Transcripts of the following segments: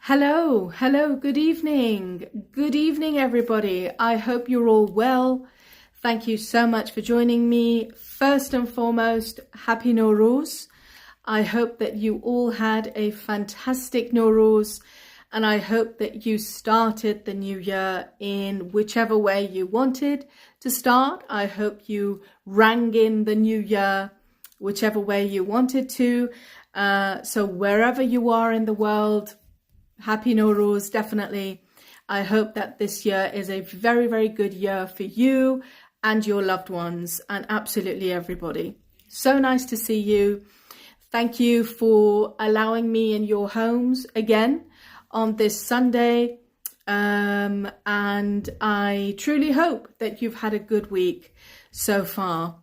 Hello, good evening. Good evening, everybody. I hope you're all well. Thank you so much for joining me. First and foremost, Happy Nowruz. I hope that you all had a fantastic Nowruz, and I hope that you started the new year in whichever way you wanted to start. I hope you rang in the new year whichever way you wanted to. So wherever you are in the world, Happy Nowruz, definitely. I hope that this year is a very, very good year for you and your loved ones and absolutely everybody. So nice to see you. Thank you for allowing me in your homes again on this Sunday. And I truly hope that you've had a good week so far.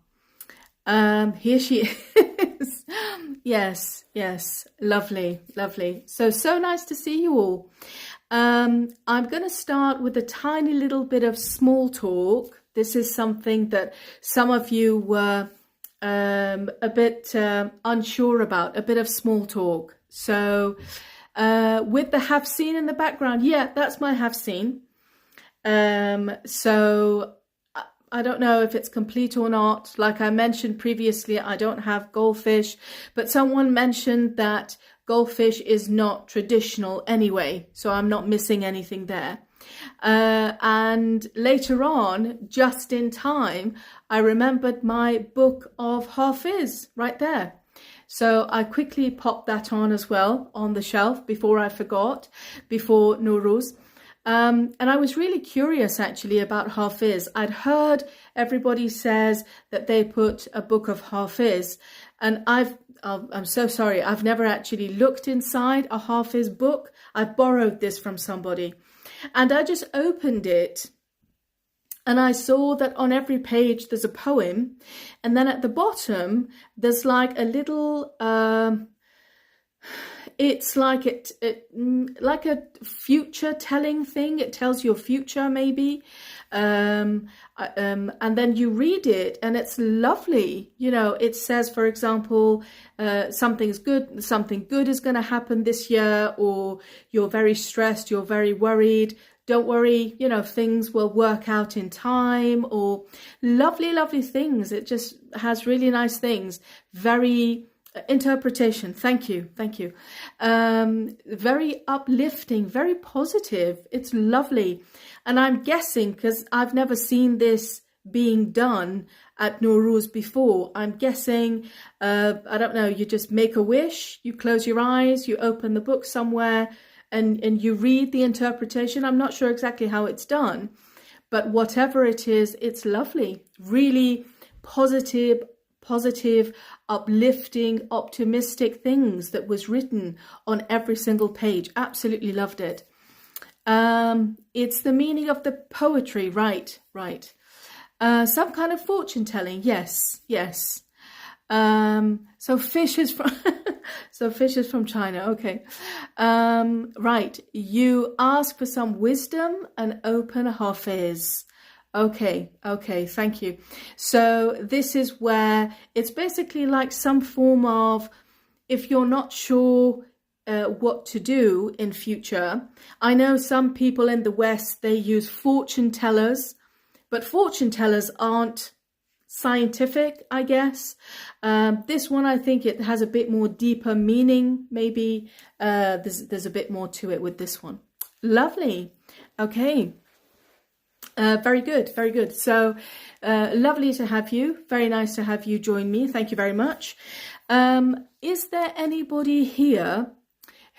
Here she is. Yes, lovely. So nice to see you all. I'm going to start with a tiny little bit of small talk. This is something that some of you were a bit unsure about, a bit of small talk. So with the have seen in the background, yeah, that's my have seen. So I don't know if it's complete or not. Like I mentioned previously, I don't have goldfish, but someone mentioned that goldfish is not traditional anyway, so I'm not missing anything there. And later on, just in time, I remembered my book of Hafiz right there. So I quickly popped that on as well on the shelf before I forgot, before Nowruz. And I was really curious actually about Hafiz. I'd heard everybody says that they put a book of Hafiz, and I'm so sorry, I've never actually looked inside a Hafiz book. I borrowed this from somebody, and I just opened it, and I saw that on every page there's a poem, and then at the bottom there's like a little it's like like a future telling thing. It tells your future maybe, and then you read it, and it's lovely. You know, it says, for example, something good is going to happen this year, or you're very stressed, you're very worried. Don't worry, you know, things will work out in time, or lovely things. It just has really nice things. Very interpretation. Thank you. Very uplifting, very positive. It's lovely. And I'm guessing, because I've never seen this being done at Nowruz before, I'm guessing, I don't know, you just make a wish, you close your eyes, you open the book somewhere, and you read the interpretation. I'm not sure exactly how it's done, but whatever it is, it's lovely. Really positive, uplifting, optimistic things that was written on every single page. Absolutely loved it. It's the meaning of the poetry, right. Some kind of fortune telling, yes. So fish is from China. Okay. Right. You ask for some wisdom and open a Hafiz. Okay, thank you. So this is where it's basically like some form of, if you're not sure what to do in future. I know some people in the West, they use fortune tellers, but fortune tellers aren't scientific, I guess. This one, I think it has a bit more deeper meaning. Maybe there's a bit more to it with this one. Lovely. Okay. Very good. So lovely to have you. Very nice to have you join me. Thank you very much. Is there anybody here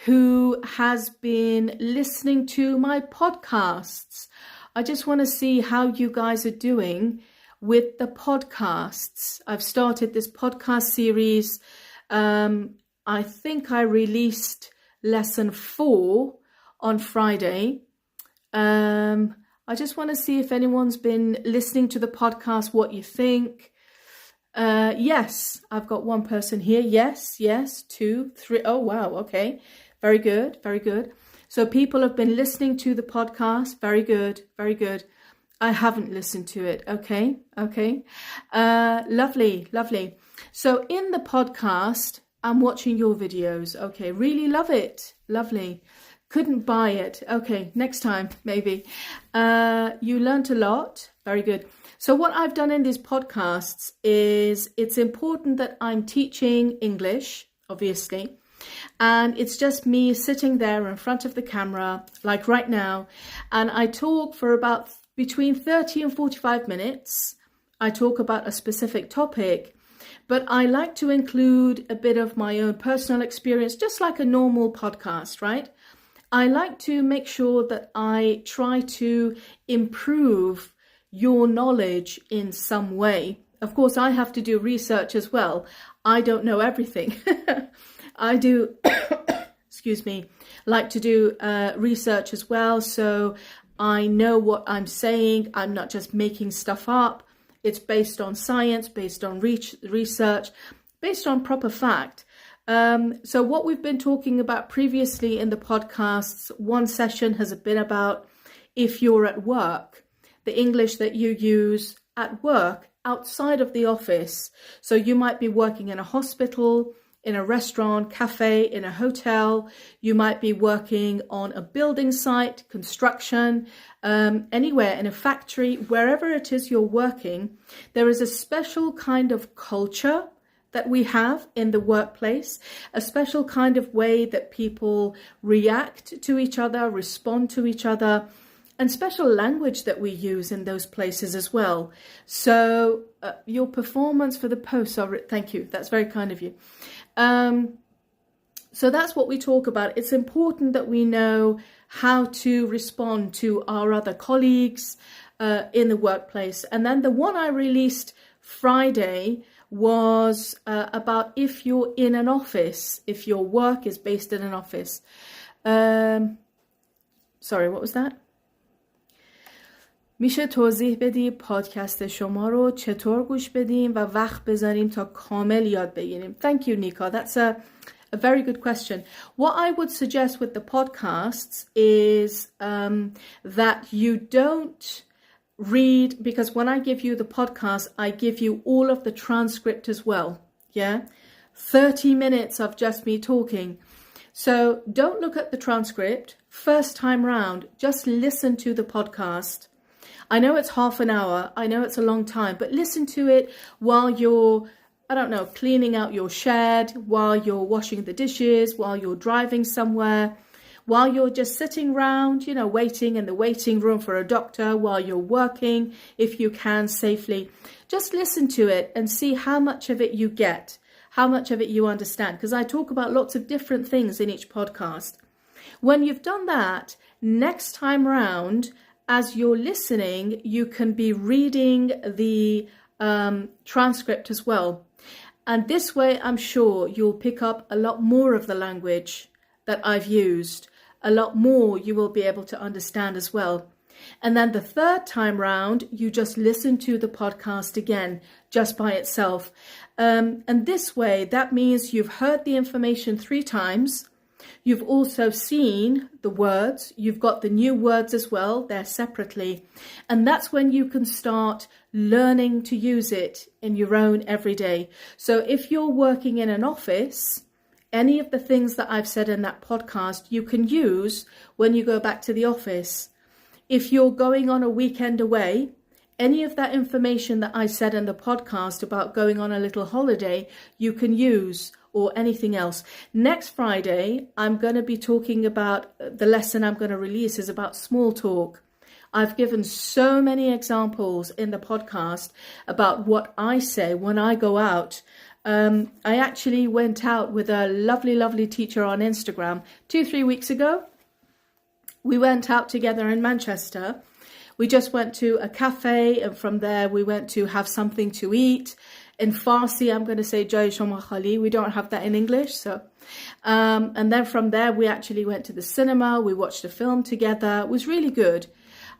who has been listening to my podcasts? I just want to see how you guys are doing with the podcasts. I've started this podcast series. I think I released lesson 4 on Friday. I just want to see if anyone's been listening to the podcast, what you think. Yes, I've got one person here. Yes, 2, 3. Oh, wow. Okay. Very good. So people have been listening to the podcast. Very good. I haven't listened to it. Okay. Lovely. So in the podcast, I'm watching your videos. Okay. Really love it. Lovely. Couldn't buy it. Okay, next time, maybe. You learnt a lot. Very good. So what I've done in these podcasts is it's important that I'm teaching English, obviously. And it's just me sitting there in front of the camera, like right now. And I talk for about between 30 and 45 minutes. I talk about a specific topic. But I like to include a bit of my own personal experience, just like a normal podcast, right? I like to make sure that I try to improve your knowledge in some way. Of course, I have to do research as well. I don't know everything. I do, excuse me, like to do research as well. So I know what I'm saying. I'm not just making stuff up. It's based on science, based on research, based on proper fact. So what we've been talking about previously in the podcasts, one session has been about if you're at work, the English that you use at work outside of the office. So you might be working in a hospital, in a restaurant, cafe, in a hotel. You might be working on a building site, construction, anywhere in a factory, wherever it is you're working. There is a special kind of culture that we have in the workplace, a special kind of way that people react to each other, respond to each other, and special language that we use in those places as well. So your performance for the post, thank you, that's very kind of you. So that's what we talk about. It's important that we know how to respond to our other colleagues in the workplace. And then the one I released Friday was about if you're in an office, if your work is based in an office. Sorry, what was that? میشه توضیح بدی پادکست شما رو چطور گوش بدیم و وقت بذاریم تا کامل یاد بگیریم. Thank you, Nika. That's a very good question. What I would suggest with the podcasts is that you don't read, because when I give you the podcast, I give you all of the transcript as well. Yeah, 30 minutes of just me talking. So don't look at the transcript first time round. Just listen to the podcast. I know it's half an hour. I know it's a long time, but listen to it while you're, I don't know, cleaning out your shed, while you're washing the dishes, while you're driving somewhere, while you're just sitting around, you know, waiting in the waiting room for a doctor, while you're working, if you can safely. Just listen to it and see how much of it you get, how much of it you understand, because I talk about lots of different things in each podcast. When you've done that, next time round, as you're listening, you can be reading the transcript as well. And this way, I'm sure you'll pick up a lot more of the language that I've used. A lot more you will be able to understand as well. And then the third time round, you just listen to the podcast again, just by itself. And this way, that means you've heard the information 3 times. You've also seen the words. You've got the new words as well. They're separately. And that's when you can start learning to use it in your own everyday. So if you're working in an office, any of the things that I've said in that podcast, you can use when you go back to the office. If you're going on a weekend away, any of that information that I said in the podcast about going on a little holiday, you can use, or anything else. Next Friday, I'm going to be talking about, the lesson I'm going to release is about small talk. I've given so many examples in the podcast about what I say when I go out. I actually went out with a lovely, lovely teacher on Instagram 2-3 weeks ago. We went out together in Manchester. We just went to a cafe, and from there we went to have something to eat. In Farsi, I'm going to say Jai Shoma Khali. We don't have that in English. So, and then from there, we actually went to the cinema. We watched a film together. It was really good.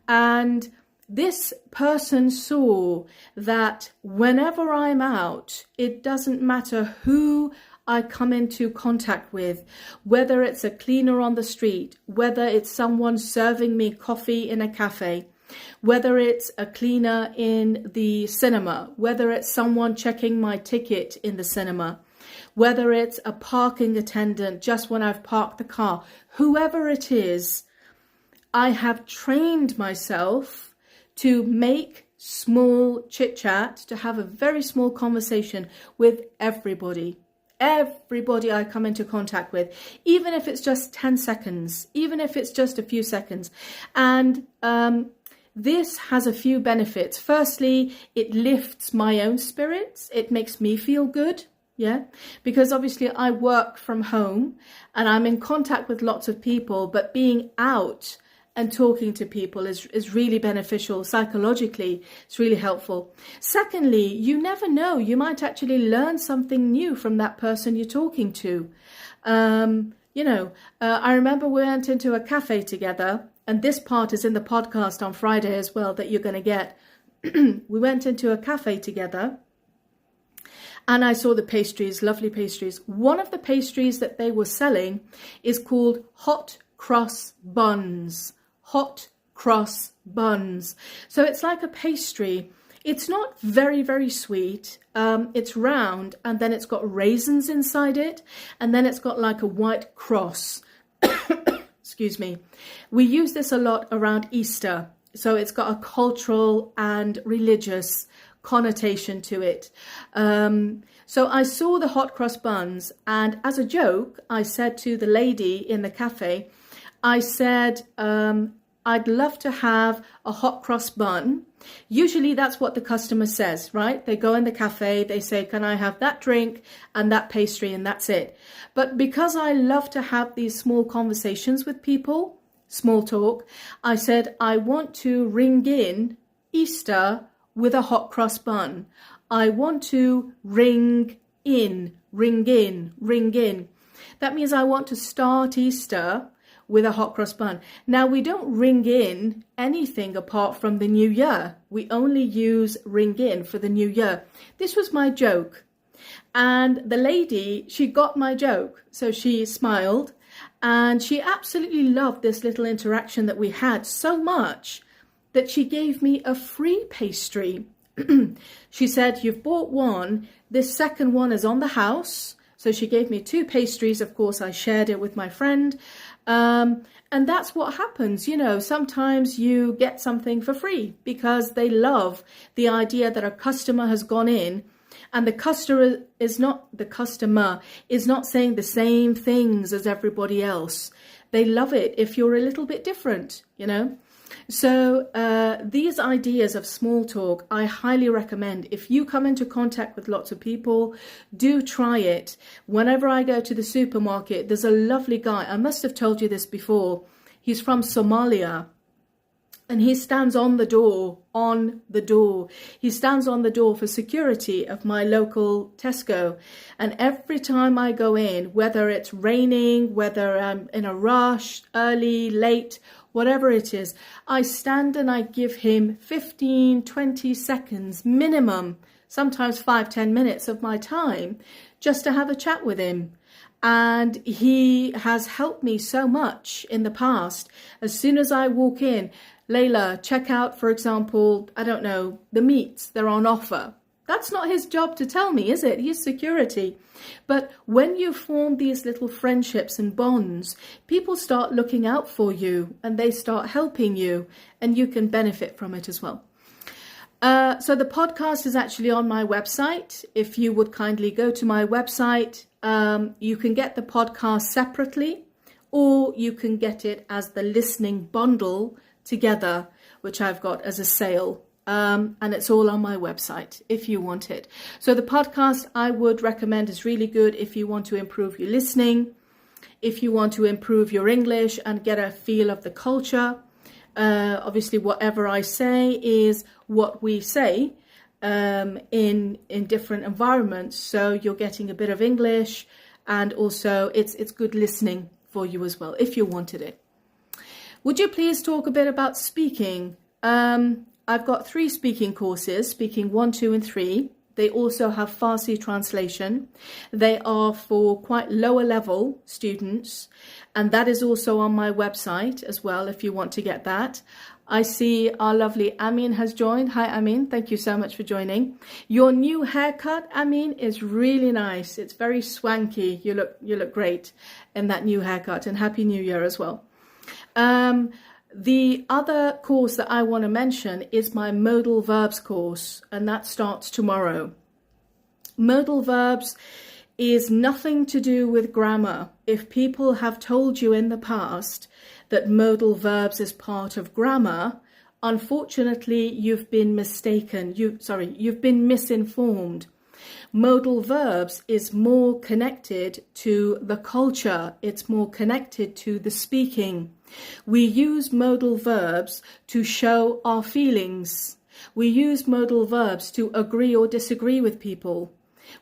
And this person saw that whenever I'm out, it doesn't matter who I come into contact with, whether it's a cleaner on the street, whether it's someone serving me coffee in a cafe, whether it's a cleaner in the cinema, whether it's someone checking my ticket in the cinema, whether it's a parking attendant just when I've parked the car, whoever it is, I have trained myself to make small chit chat, to have a very small conversation with everybody I come into contact with, even if it's just 10 seconds, even if it's just a few seconds. And this has a few benefits. Firstly, it lifts my own spirits. It makes me feel good. Yeah, because obviously I work from home and I'm in contact with lots of people, but being out and talking to people is really beneficial psychologically. It's really helpful. Secondly, you never know. You might actually learn something new from that person you're talking to. I remember we went into a cafe together, and this part is in the podcast on Friday as well that you're going to get. We went into a cafe together and I saw the pastries, lovely pastries. One of the pastries that they were selling is called hot cross buns. Hot cross buns. So it's like a pastry. It's not very, very sweet. It's round, and then it's got raisins inside it, and then it's got like a white cross. Excuse me. We use this a lot around Easter. So it's got a cultural and religious connotation to it. So I saw the hot cross buns, and as a joke, I said to the lady in the cafe, I said, I'd love to have a hot cross bun. Usually that's what the customer says, right? They go in the cafe, they say, can I have that drink and that pastry, and that's it. But because I love to have these small conversations with people, small talk, I said, I want to ring in Easter with a hot cross bun. I want to ring in. That means I want to start Easter with a hot cross bun. Now, we don't ring in anything apart from the new year. We only use ring in for the new year. This was my joke. And the lady, she got my joke. So she smiled and she absolutely loved this little interaction that we had so much that she gave me a free pastry. She said, you've bought one. This second one is on the house. So she gave me 2 pastries. Of course, I shared it with my friend. And that's what happens. You know, sometimes you get something for free because they love the idea that a customer has gone in and the customer is not saying the same things as everybody else. They love it if you're a little bit different, you know. So these ideas of small talk, I highly recommend. If you come into contact with lots of people, do try it. Whenever I go to the supermarket, there's a lovely guy. I must have told you this before. He's from Somalia. And he stands on the door. He stands on the door for security of my local Tesco. And every time I go in, whether it's raining, whether I'm in a rush, early, late, whatever it is, I stand and I give him 15, 20 seconds minimum, sometimes 5-10 minutes of my time just to have a chat with him. And he has helped me so much in the past. As soon as I walk in, Layla, check out, for example, I don't know, the meats, they're on offer. That's not his job to tell me, is it? He's security. But when you form these little friendships and bonds, people start looking out for you and they start helping you, and you can benefit from it as well. So the podcast is actually on my website. If you would kindly go to my website, you can get the podcast separately, or you can get it as the listening bundle together, which I've got as a sale. And it's all on my website if you want it. So the podcast I would recommend is really good if you want to improve your listening, if you want to improve your English and get a feel of the culture. Obviously, whatever I say is what we say in different environments. So you're getting a bit of English, and also it's good listening for you as well if you wanted it. Would you please talk a bit about speaking? I've got 3 speaking courses, speaking 1, 2, and 3. They also have Farsi translation. They are for quite lower level students. And that is also on my website as well, if you want to get that. I see our lovely Amin has joined. Hi, Amin. Thank you so much for joining. Your new haircut, Amin, is really nice. It's very swanky. You look great in that new haircut, and Happy New Year as well. The other course that I want to mention is my modal verbs course, and that starts tomorrow. Modal verbs is nothing to do with grammar. If people have told you in the past that modal verbs is part of grammar, unfortunately, you've been mistaken. You've been misinformed. Modal verbs is more connected to the culture. It's more connected to the speaking. We use modal verbs to show our feelings. We use modal verbs to agree or disagree with people.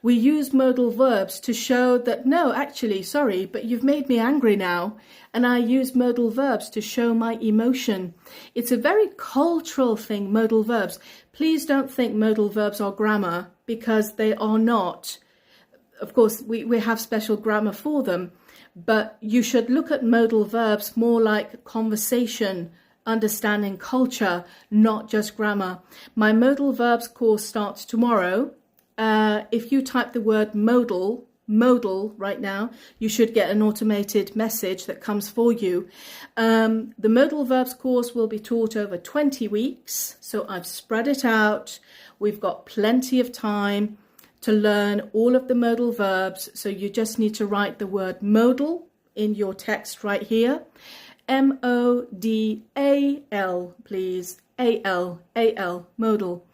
We use modal verbs to show that, no, actually, sorry, but you've made me angry now. And I use modal verbs to show my emotion. It's a very cultural thing, modal verbs. Please don't think modal verbs are grammar, because they are not. Of course, we have special grammar for them, but you should look at modal verbs more like conversation, understanding culture, not just grammar. My modal verbs course starts tomorrow. If you type the word modal right now, you should get an automated message that comes for you. The modal verbs course will be taught over 20 weeks. So I've spread it out. We've got plenty of time to learn all of the modal verbs. So you just need to write the word modal in your text right here. M-O-D-A-L, please. A-L, modal.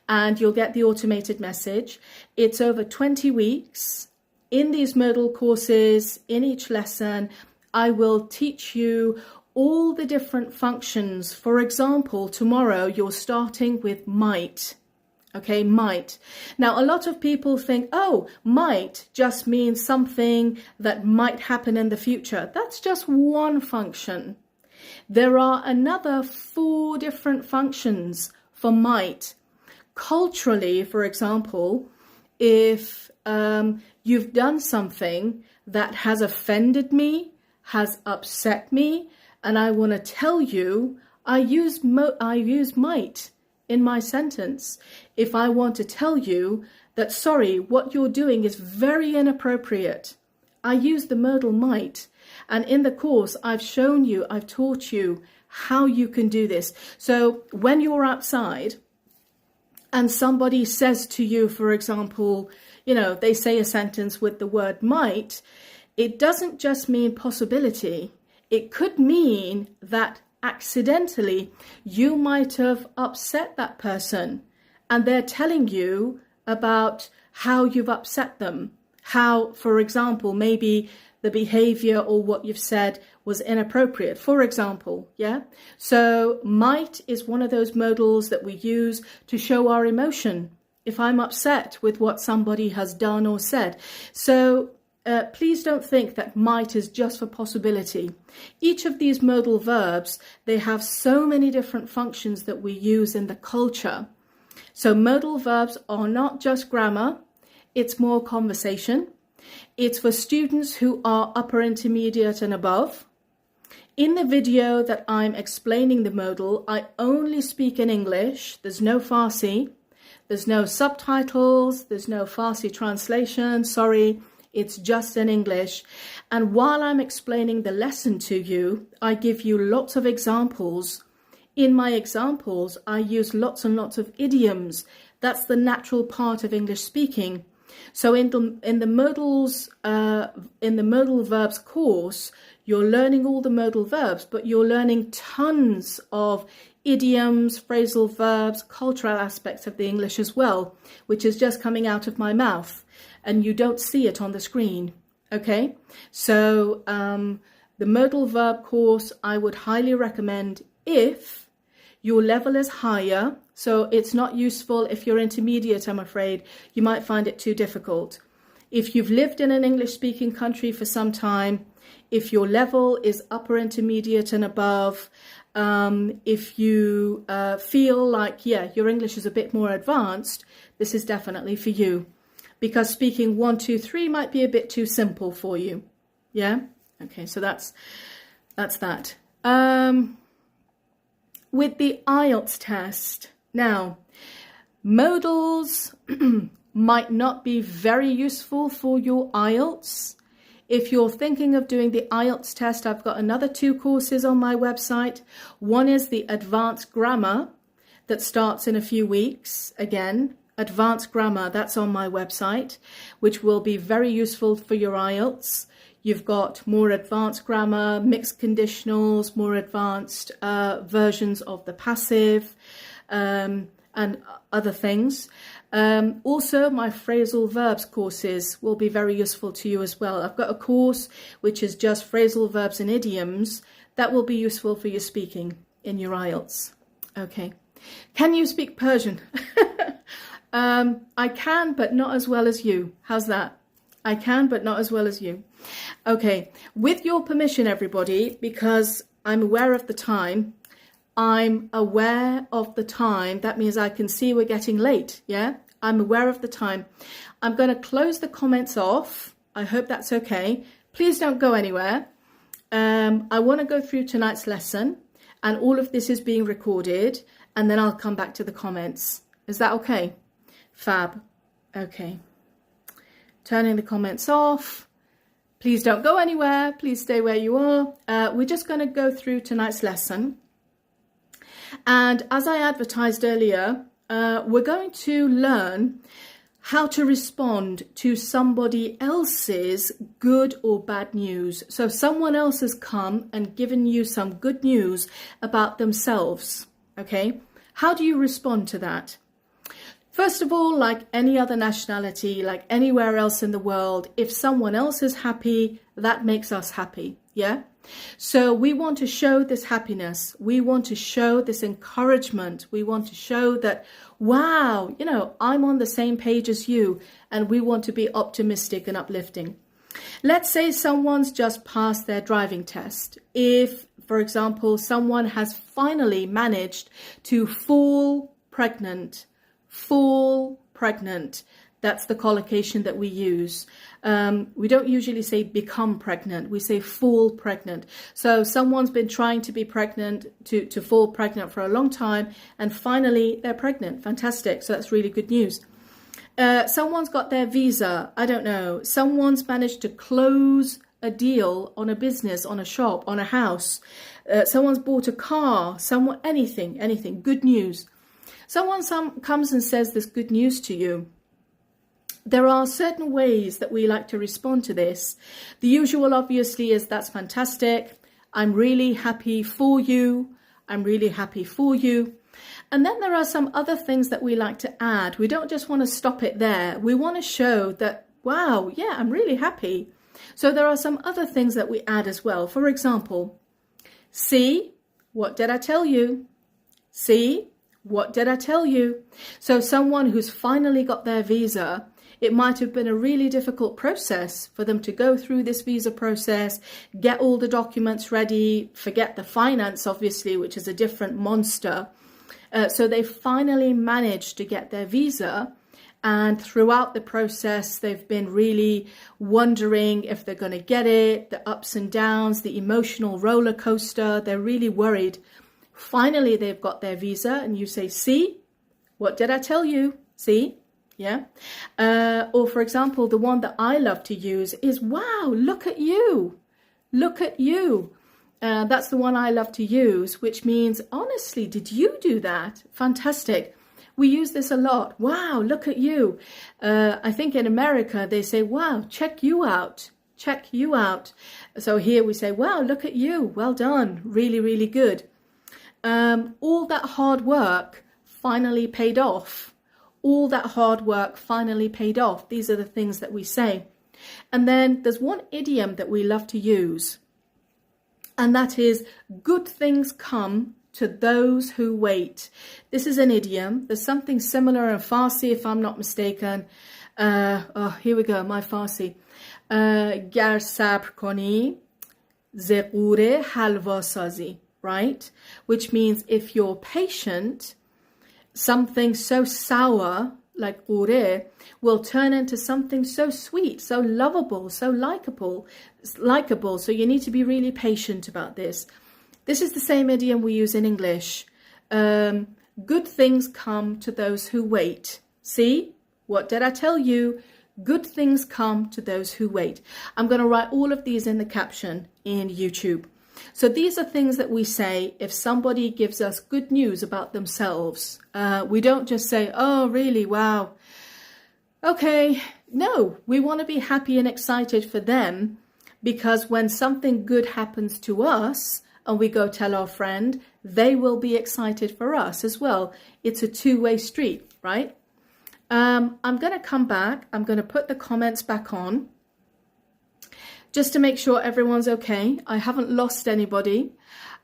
And you'll get the automated message. It's over 20 weeks. In these modal courses, in each lesson, I will teach you all the different functions. For example, tomorrow you're starting with might. Okay, might. Now, a lot of people think, oh, might just means something that might happen in the future. That's just one function. There are another 4 different functions for might. Culturally, for example, if you've done something that has offended me, has upset me, and I want to tell you, I use might in my sentence. If I want to tell you that, sorry, what you're doing is very inappropriate, I use the modal might. And in the course, I've shown you, I've taught you how you can do this. So when you're outside and somebody says to you, for example, they say a sentence with the word might, it doesn't just mean possibility. It could mean that accidentally you might have upset that person, and they're telling you about how you've upset them. How, for example, maybe the behavior or what you've said was inappropriate, for example, yeah? So might is one of those modals that we use to show our emotion if I'm upset with what somebody has done or said. So please don't think that might is just for possibility. Each of these modal verbs, they have so many different functions that we use in the culture. So modal verbs are not just grammar, it's more conversation. It's for students who are upper intermediate and above. In the video that I'm explaining the modal, I only speak in English. There's no Farsi. There's no subtitles. There's no Farsi translation. Sorry, it's just in English. And while I'm explaining the lesson to you, I give you lots of examples. In my examples, I use lots and lots of idioms. That's the natural part of English speaking. So in the modal verbs course, you're learning all the modal verbs, but you're learning tons of idioms, phrasal verbs, cultural aspects of the English as well, which is just coming out of my mouth, and you don't see it on the screen. Okay, so the modal verb course I would highly recommend if your level is higher. So it's not useful if you're intermediate, I'm afraid. You might find it too difficult. If you've lived in an English-speaking country for some time, if your level is upper intermediate and above, if you feel like, your English is a bit more advanced, this is definitely for you. Because speaking 1, 2, 3 might be a bit too simple for you. Yeah? Okay, so that's that. with the IELTS test. Now, modals might not be very useful for your IELTS. If you're thinking of doing the IELTS test, I've got another 2 courses on my website. One is the advanced grammar that starts in a few weeks. Again, advanced grammar, that's on my website, which will be very useful for your IELTS. You've got more advanced grammar, mixed conditionals, more advanced versions of the passive, and other things. Also, my phrasal verbs courses will be very useful to you as well. I've got a course which is just phrasal verbs and idioms that will be useful for your speaking in your IELTS. Okay. Can you speak Persian? I can, but not as well as you. How's that? I can, but not as well as you. Okay. With your permission, everybody, because I'm aware of the time, that means I can see we're getting late. Yeah, I'm aware of the time. I'm going to close the comments off. I hope that's okay. Please don't go anywhere. I want to go through tonight's lesson, and all of this is being recorded, and then I'll come back to the comments. Is that okay? Fab. Okay. Turning the comments off. Please don't go anywhere. Please stay where you are. We're just going to go through tonight's lesson. And as I advertised earlier, we're going to learn how to respond to somebody else's good or bad news. So someone else has come and given you some good news about themselves. Okay, how do you respond to that? First of all, like any other nationality, like anywhere else in the world, if someone else is happy, that makes us happy. Yeah. So we want to show this happiness. We want to show this encouragement. We want to show that, wow, you know, I'm on the same page as you, and we want to be optimistic and uplifting. Let's say someone's just passed their driving test. If, for example, someone has finally managed to fall pregnant, that's the collocation that we use. We don't usually say become pregnant. We say fall pregnant. So someone's been trying to be pregnant, to fall pregnant for a long time, and finally they're pregnant. Fantastic. So that's really good news. Someone's got their visa. I don't know. Someone's managed to close a deal on a business, on a shop, on a house. Someone's bought a car. Anything. Good news. Someone comes and says this good news to you. There are certain ways that we like to respond to this. The usual, obviously, is that's fantastic. I'm really happy for you. I'm really happy for you. And then there are some other things that we like to add. We don't just want to stop it there. We want to show that, wow, yeah, I'm really happy. So there are some other things that we add as well. For example, see, what did I tell you? See, what did I tell you? So someone who's finally got their visa, it might have been a really difficult process for them to go through this visa process, get all the documents ready, forget the finance, obviously, which is a different monster. So they finally managed to get their visa. And throughout the process, they've been really wondering if they're going to get it, the ups and downs, the emotional roller coaster. They're really worried. Finally, they've got their visa, and you say, see, what did I tell you? See? Yeah. Or for example, the one that I love to use is, wow, look at you. Look at you. That's the one I love to use, which means, honestly, did you do that? Fantastic. We use this a lot. Wow, look at you. I think in America, they say, wow, check you out. Check you out. So here we say, wow, look at you. Well done. Really, really good. All that hard work finally paid off. All that hard work finally paid off. These are the things that we say. And then there's one idiom that we love to use. And that is, good things come to those who wait. This is an idiom. There's something similar in Farsi, if I'm not mistaken. Here we go, my Farsi. Gar sabr koni, ze qure halwa sazi. Right? Which means if you're patient, something so sour like qure will turn into something so sweet, so lovable, so likable. So you need to be really patient about this. This is the same idiom we use in English. Good things come to those who wait. See, what did I tell you? Good things come to those who wait. I'm going to write all of these in the caption in YouTube. So these are things that we say if somebody gives us good news about themselves. We don't just say, oh, really? Wow. Okay. No, we want to be happy and excited for them, because when something good happens to us and we go tell our friend, they will be excited for us as well. It's a two-way street, right? I'm going to come back. I'm going to put the comments back on just to make sure everyone's okay. I haven't lost anybody.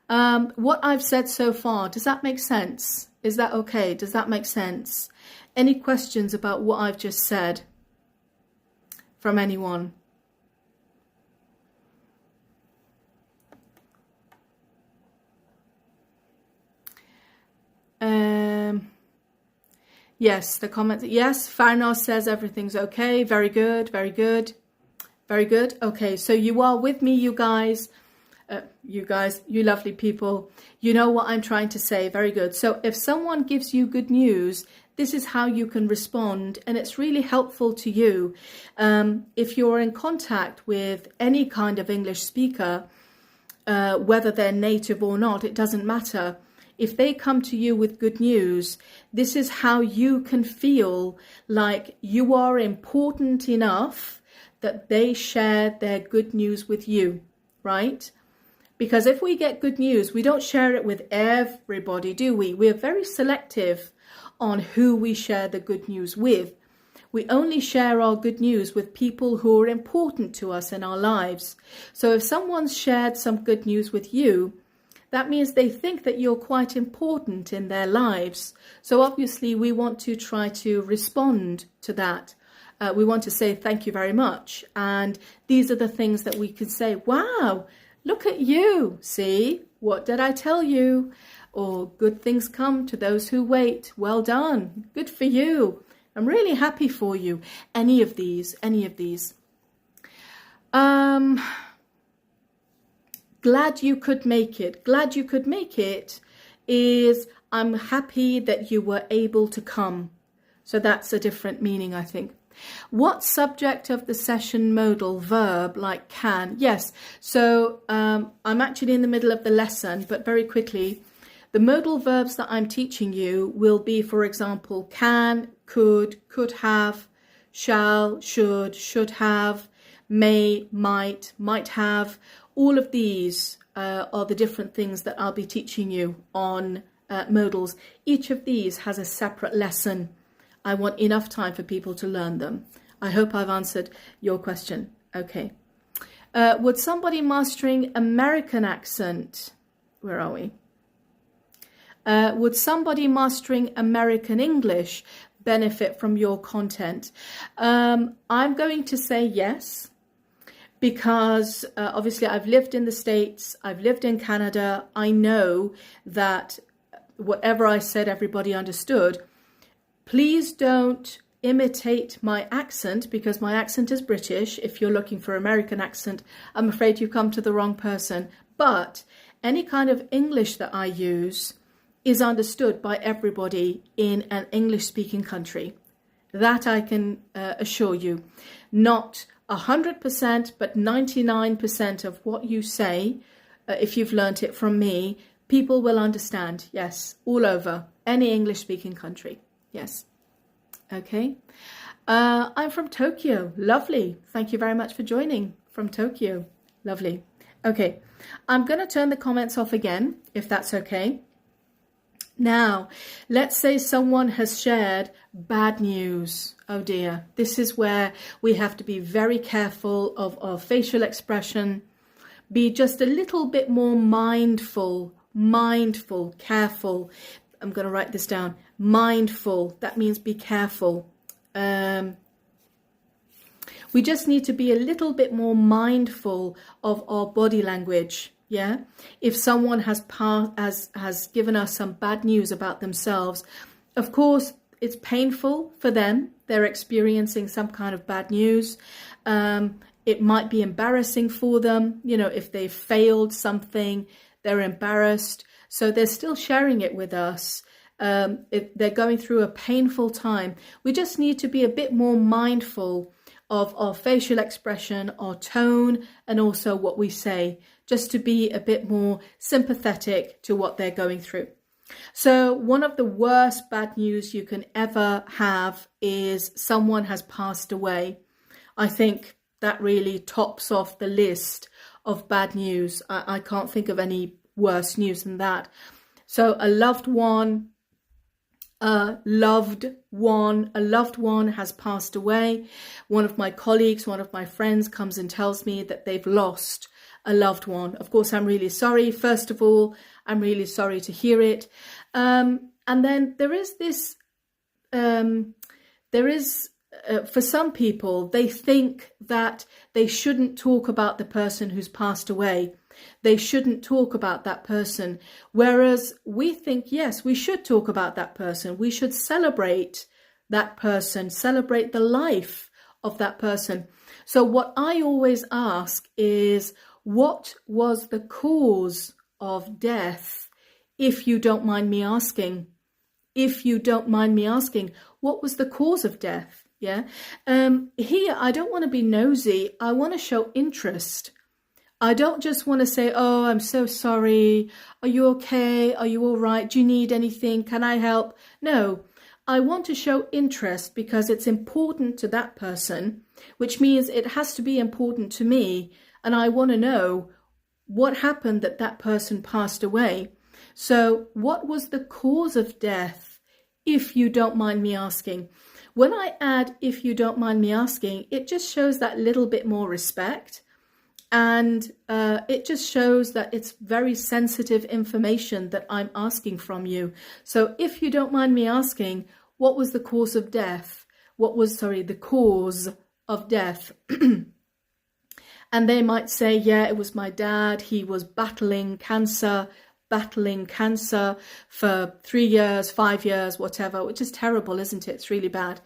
What I've said so far, does that make sense? Is that okay? Does that make sense? Any questions about what I've just said from anyone? Yes, the comment. Yes, Farnar says everything's okay. Very good, very good, very good. Okay, so you are with me, you guys. You lovely people. You know what I'm trying to say. Very good. So if someone gives you good news, this is how you can respond, and it's really helpful to you. If you're in contact with any kind of English speaker, whether they're native or not, it doesn't matter. If they come to you with good news, this is how you can feel like you are important enough that they share their good news with you, right? Because if we get good news, we don't share it with everybody, do we? We're very selective on who we share the good news with. We only share our good news with people who are important to us in our lives. So if someone's shared some good news with you, that means they think that you're quite important in their lives. So obviously we want to try to respond to that. We want to say thank you very much. And these are the things that we can say, wow, look at you. See, what did I tell you? Or good things come to those who wait. Well done. Good for you. I'm really happy for you. Any of these. Glad you could make it. Glad you could make it is I'm happy that you were able to come. So that's a different meaning, I think. What subject of the session modal verb like can? Yes. So I'm actually in the middle of the lesson, but very quickly, the modal verbs that I'm teaching you will be, for example, can, could have, shall, should have, may, might have. All of these are the different things that I'll be teaching you on modals. Each of these has a separate lesson. I want enough time for people to learn them. I hope I've answered your question. Okay. Would somebody mastering American accent, where are we? Would somebody mastering American English benefit from your content? I'm going to say yes. Because obviously I've lived in the States, I've lived in Canada. I know that whatever I said, everybody understood. Please don't imitate my accent, because my accent is British. If you're looking for American accent, I'm afraid you've come to the wrong person. But any kind of English that I use is understood by everybody in an English-speaking country. That I can assure you. Not 100%, but 99% of what you say, if you've learnt it from me, people will understand. Yes, all over, any English-speaking country. Yes. Okay. I'm from Tokyo. Lovely. Thank you very much for joining from Tokyo. Lovely. Okay. I'm going to turn the comments off again, if that's okay. Now, let's say someone has shared bad news. Oh dear, this is where we have to be very careful of our facial expression. Be just a little bit more mindful, careful. I'm going to write this down. Mindful, that means be careful. We just need to be a little bit more mindful of our body language. Yeah, if someone has given us some bad news about themselves, of course, it's painful for them. They're experiencing some kind of bad news. It might be embarrassing for them. You know, if they failed something, they're embarrassed. So they're still sharing it with us. They're going through a painful time. We just need to be a bit more mindful of our facial expression, our tone, and also what we say, just to be a bit more sympathetic to what they're going through. So one of the worst bad news you can ever have is someone has passed away. I think that really tops off the list of bad news. I can't think of any worse news than that. So a loved one has passed away. One of my colleagues, one of my friends comes and tells me that they've lost a loved one. Of course, I'm really sorry. First of all, I'm really sorry to hear it. And then there is this, for some people, they think that they shouldn't talk about the person who's passed away. They shouldn't talk about that person. Whereas we think, yes, we should talk about that person. We should celebrate that person, celebrate the life of that person. So what I always ask is, what was the cause of death? If you don't mind me asking, what was the cause of death? Yeah. Here, I don't want to be nosy. I want to show interest. I don't just want to say, oh, I'm so sorry. Are you okay? Are you all right? Do you need anything? Can I help? No, I want to show interest because it's important to that person, which means it has to be important to me. And I want to know what happened that that person passed away. So what was the cause of death, if you don't mind me asking? When I add, if you don't mind me asking, it just shows that little bit more respect. And it just shows that it's very sensitive information that I'm asking from you. So if you don't mind me asking, what was the cause of death? The cause of death? And they might say, yeah, it was my dad. He was battling cancer for 3 years, 5 years, whatever, which is terrible, isn't it? It's really bad.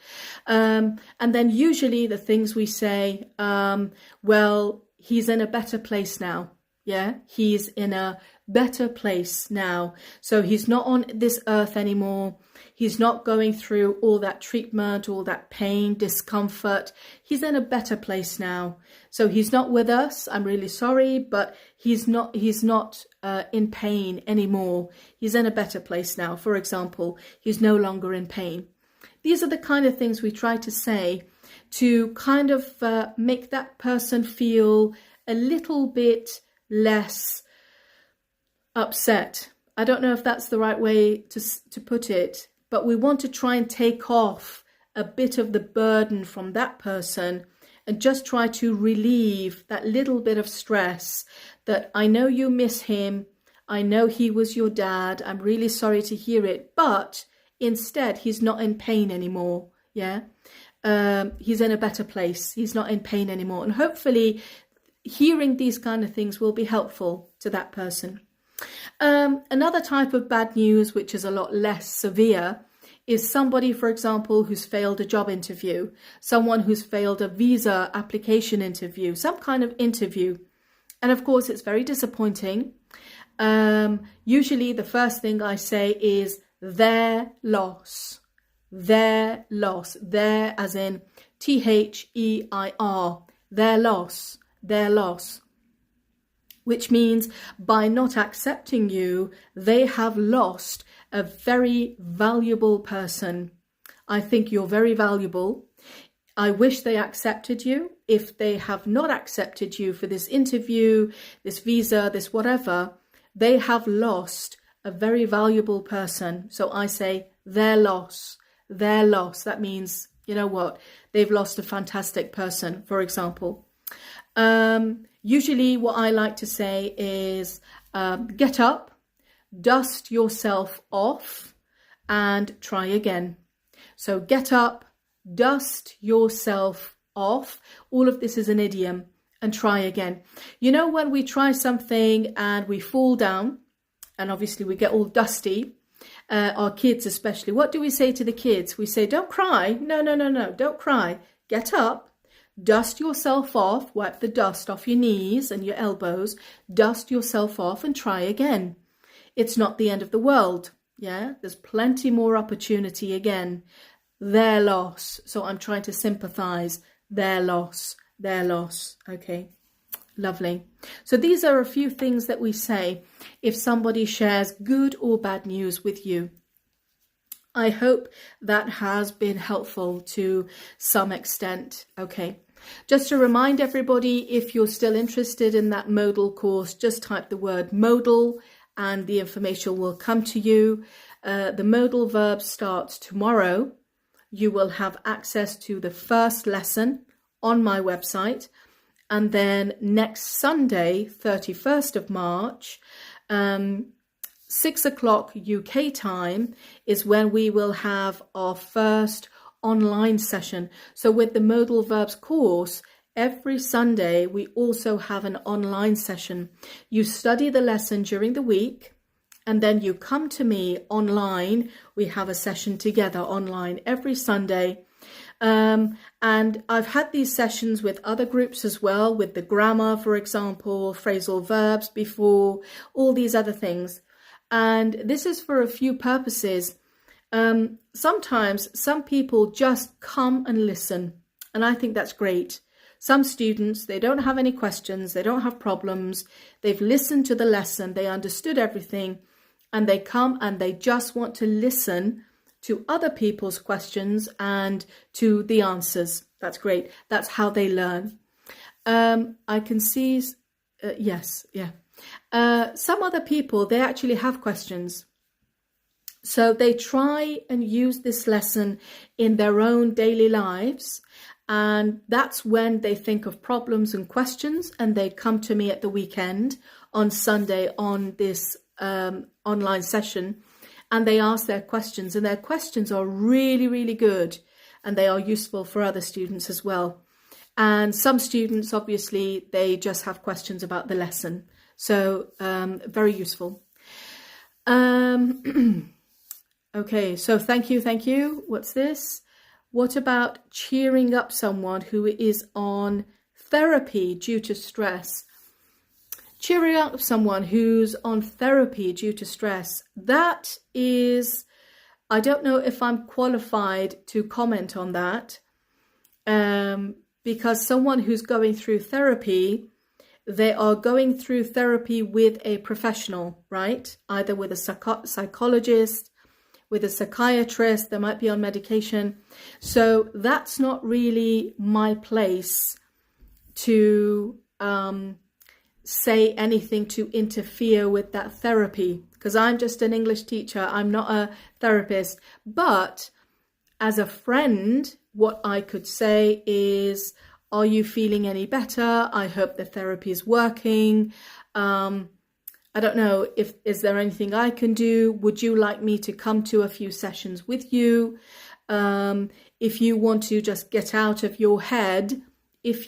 And then usually the things we say, well, he's in a better place now. Yeah, he's in a better place now. So he's not on this earth anymore. He's not going through all that treatment, all that pain, discomfort. He's in a better place now. So he's not with us. I'm really sorry, but he's not in pain anymore. He's in a better place now. For example, he's no longer in pain. These are the kind of things we try to say to kind of make that person feel a little bit less upset. I don't know if that's the right way to put it, but we want to try and take off a bit of the burden from that person and just try to relieve that little bit of stress that I know you miss him. I know he was your dad. I'm really sorry to hear it, but instead he's not in pain anymore. Yeah. He's in a better place. He's not in pain anymore. And hopefully hearing these kind of things will be helpful to that person. Another type of bad news, which is a lot less severe, is somebody, for example, who's failed a job interview, someone who's failed a visa application interview, some kind of interview. And of course, it's very disappointing. Usually the first thing I say is their loss. Their loss, their as in THEIR, their loss, which means by not accepting you, they have lost a very valuable person. I think you're very valuable. I wish they accepted you. If they have not accepted you for this interview, this visa, this whatever, they have lost a very valuable person. So I say their loss. Their loss. That means, you know what, they've lost a fantastic person, for example. Usually what I like to say is get up, dust yourself off and try again. So get up, dust yourself off. All of this is an idiom, and try again. You know, when we try something and we fall down and obviously we get all dusty, our kids especially, what do we say to the kids? We say, don't cry. No, don't cry. Get up, dust yourself off, wipe the dust off your knees and your elbows, dust yourself off and try again. it's not the end of the world. Yeah, there's plenty more opportunity again. Their loss. So I'm trying to sympathize. Their loss. Their loss. Okay. Lovely. So these are a few things that we say if somebody shares good or bad news with you. I hope that has been helpful to some extent. Okay. Just to remind everybody, if you're still interested in that modal course, just type the word modal and the information will come to you. The modal verb starts tomorrow. You will have access to the first lesson on my website. And then next Sunday, 31st of March, 6 o'clock UK time is when we will have our first online session. So with the modal verbs course, every Sunday we also have an online session. You study the lesson during the week and then you come to me online. We have a session together online every Sunday. And I've had these sessions with other groups as well, with the grammar, for example, phrasal verbs before, all these other things. And this is for a few purposes. Sometimes some people just come and listen, and I think that's great. Some students, they don't have any questions, they don't have problems, they've listened to the lesson, they understood everything, and they come and they just want to listen to other people's questions and to the answers. That's great. That's how they learn. I can see, yes, yeah. Some other people, they actually have questions. So they try and use this lesson in their own daily lives. And that's when they think of problems and questions and they come to me at the weekend on Sunday on this online session. And they ask their questions, and their questions are really, really good, and they are useful for other students as well. And some students, obviously, they just have questions about the lesson. So very useful. Okay, so thank you. What's this? What about cheering up someone who is on therapy due to stress? Cheering up someone who's on therapy due to stress, that is, I don't know if I'm qualified to comment on that, because someone who's going through therapy, they are going through therapy with a professional, right? Either with a psychologist, with a psychiatrist, they might be on medication. So that's not really my place to say anything to interfere with that therapy, because I'm just an English teacher. I'm not a therapist. But as a friend, what I could say is, are you feeling any better? I hope the therapy is working. I don't know, is there anything I can do? Would you like me to come to a few sessions with you? If you want to just get out of your head, that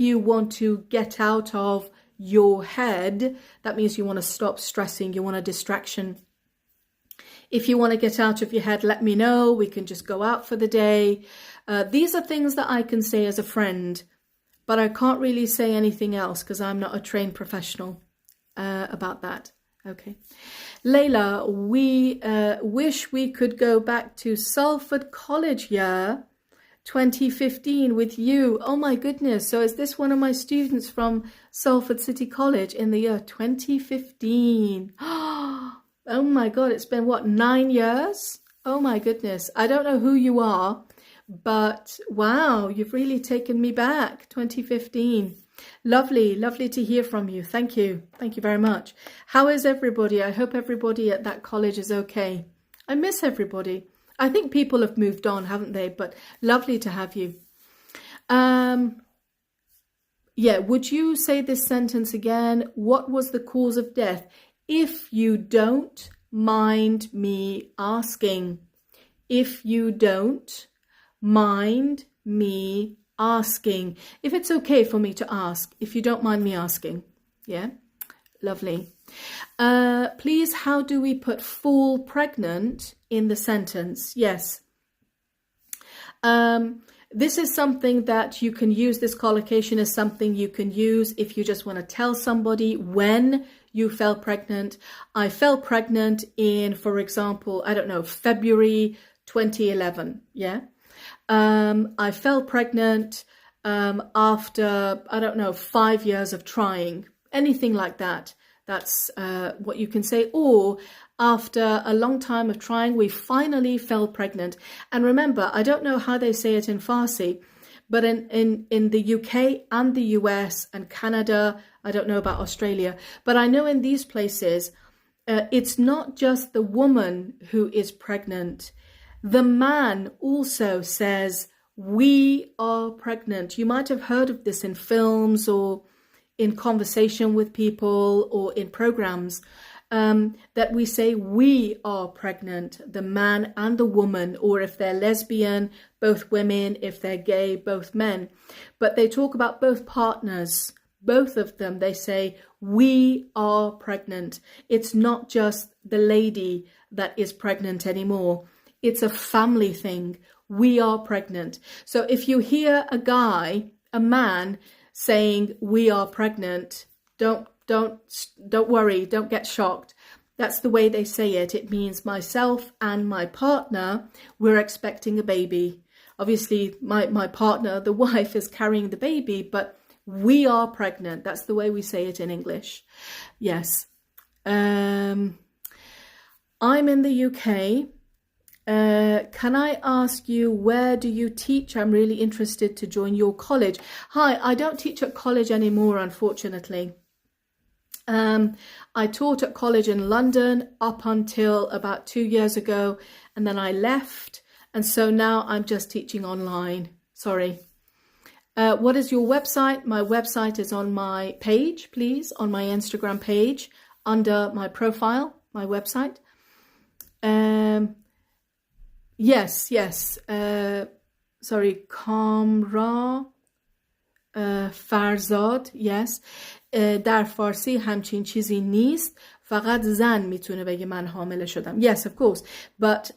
means you want to stop stressing, you want a distraction. If you want to get out of your head, let me know. We can just go out for the day. These are things that I can say as a friend, but I can't really say anything else because I'm not a trained professional about that. Okay. Layla, we wish we could go back to Salford College year 2015 with you. Oh my goodness. So is this one of my students from Salford City College in the year 2015? Oh my God, it's been what, 9 years? Oh my goodness. I don't know who you are, but wow, you've really taken me back. 2015. Lovely, lovely to hear from you. Thank you. Thank you very much. How is everybody? I hope everybody at that college is okay. I miss everybody. I think people have moved on, haven't they? But lovely to have you. Yeah, would you say this sentence again? What was the cause of death? If you don't mind me asking. If you don't mind me asking. If it's okay for me to ask. If you don't mind me asking. Yeah, lovely. Please, how do we put fall pregnant in the sentence? Yes. This is something that you can use. This collocation is something you can use if you just want to tell somebody when you fell pregnant. I fell pregnant in, for example, I don't know, February 2011. Yeah. I fell pregnant after, I don't know, 5 years of trying, anything like that. That's what you can say. Or after a long time of trying, we finally fell pregnant. And remember, I don't know how they say it in Farsi, but in the UK and the US and Canada, I don't know about Australia, but I know in these places, it's not just the woman who is pregnant. The man also says, we are pregnant. You might have heard of this in films or in conversation with people or in programs, that we say we are pregnant, the man and the woman, or if they're lesbian, both women, if they're gay, both men. But they talk about both partners, both of them. They say we are pregnant. It's not just the lady that is pregnant anymore. It's a family thing. We are pregnant. So if you hear a man saying we are pregnant, don't worry, don't get shocked. That's the way they say it. It means myself and my partner, we're expecting a baby. Obviously, my partner, the wife, is carrying the baby, but we are pregnant. That's the way we say it in English. Yes. I'm in the UK. Can I ask you, where do you teach? I'm really interested to join your college. Hi, I don't teach at college anymore, unfortunately. I taught at college in London up until about 2 years ago, and then I left. And so now I'm just teaching online. Sorry. What is your website? My website is on my page, please, on my Instagram page, under my profile, my website. Yes. Sorry, Kamra فرزاد. Yes. در فارسی همچین چیزی نیست. فقط زن میتونه بگه من حامله شدم. Yes, of course. But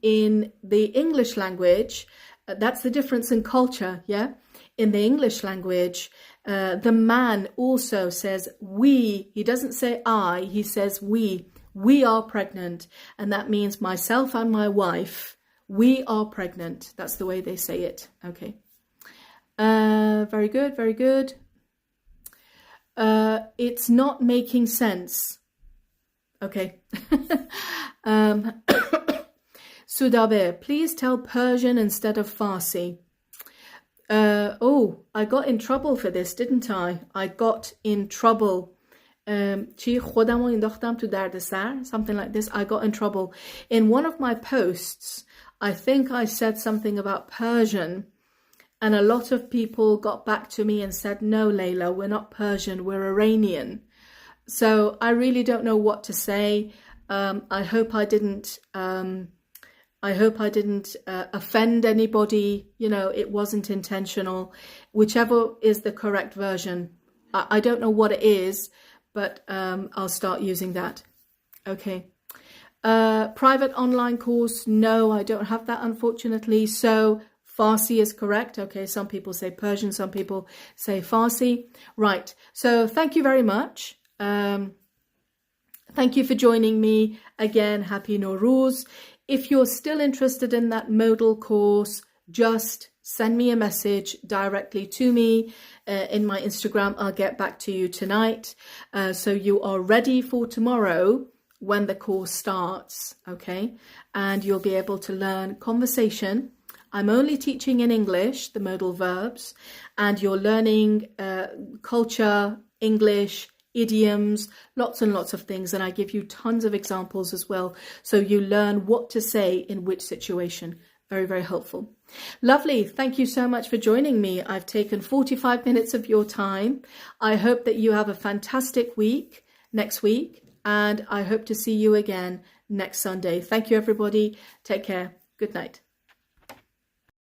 in the English language, that's the difference in culture, yeah? In the English language, the man also says we. He doesn't say I, he says we. We are pregnant. And that means myself and my wife, we are pregnant. That's the way they say it. Okay. Very good, very good. It's not making sense. Okay. Sudabe, please tell Persian instead of Farsi. I got in trouble for this, didn't I? I got in trouble. چی خودم رو انداختم تو دردسر, something like this. I got in trouble. In one of my posts, I think I said something about Persian, and a lot of people got back to me and said, no, Layla, we're not Persian, we're Iranian. So I really don't know what to say. I hope I didn't offend anybody. You know, it wasn't intentional. Whichever is the correct version. I don't know what it is, but I'll start using that. Okay. Private online course. No, I don't have that, unfortunately. So Farsi is correct. Okay, some people say Persian, some people say Farsi. Right. So thank you very much. Thank you for joining me. Again, Happy Nowruz. If you're still interested in that modal course, just send me a message directly to me in my Instagram. I'll get back to you tonight. So you are ready for tomorrow when the course starts, okay? And you'll be able to learn conversation. I'm only teaching in English, the modal verbs, and you're learning culture, English, idioms, lots and lots of things. And I give you tons of examples as well. So you learn what to say in which situation. Very, very helpful. Lovely. Thank you so much for joining me. I've taken 45 minutes of your time. I hope that you have a fantastic week next week. And I hope to see you again next Sunday. Thank you, everybody. Take care. Good night.